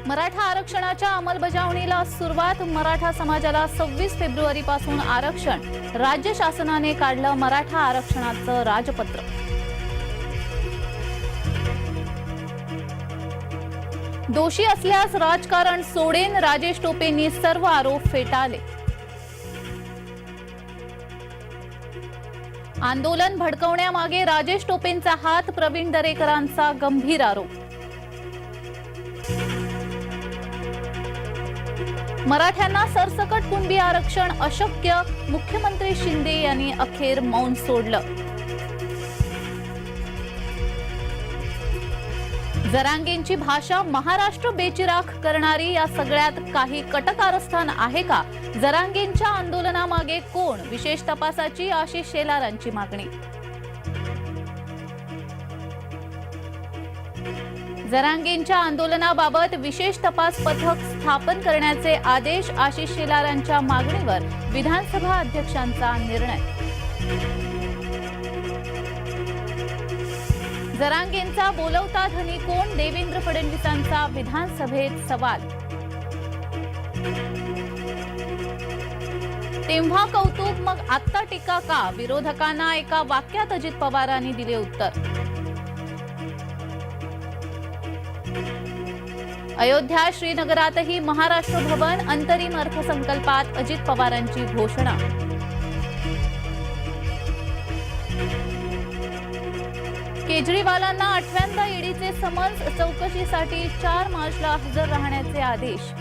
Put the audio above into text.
मराठा आरक्षणाच्या अंमलबजावणीला सुरुवात. मराठा समाजाला 26 फेब्रुवारीपासून आरक्षण. राज्य शासनाने काढलं मराठा आरक्षणाचं राजपत्र. दोषी असल्यास राजकारण सोडेन. राजेश टोपेंनी सर्व आरोप फेटाळले. आंदोलन भडकवण्यामागे राजेश टोपेंचा हात. प्रवीण दरेकरांचा गंभीर आरोप. मराठ्यांना सरसकट कुणबी आरक्षण अशक्य. मुख्यमंत्री शिंदे यांनी अखेर मौन सोडलं. जरांगेंची भाषा महाराष्ट्र बेचिराख करणारी. या सगळ्यात काही कटकारस्थान आहे का? जरांगेंच्या आंदोलनामागे कोण? विशेष तपासाची आशिष शेलारांची मागणी. जरांगेंच्या आंदोलनाबाबत विशेष तपास पथक स्थापन करण्याचे आदेश. आशिष शेलारांच्या मागणीवर विधानसभा अध्यक्षांचा निर्णय. जरांगेंचा बोलवता धनी कोण? देवेंद्र फडणवीसांचा विधानसभेत सवाल. तेव्हा कौतुक मग आत्ता टीका का? विरोधकांना एका वाक्यात अजित पवारांनी दिले उत्तर. अयोध्या श्रीनगरातही महाराष्ट्र भवन. अंतरिम अर्थसंकल्पात अजित पवारांची घोषणा. केजरीवालांना 8व्यांदा ईडीचे समन्स. चौकशीसाठी 4 मार्चला हजर राहण्याचे आदेश.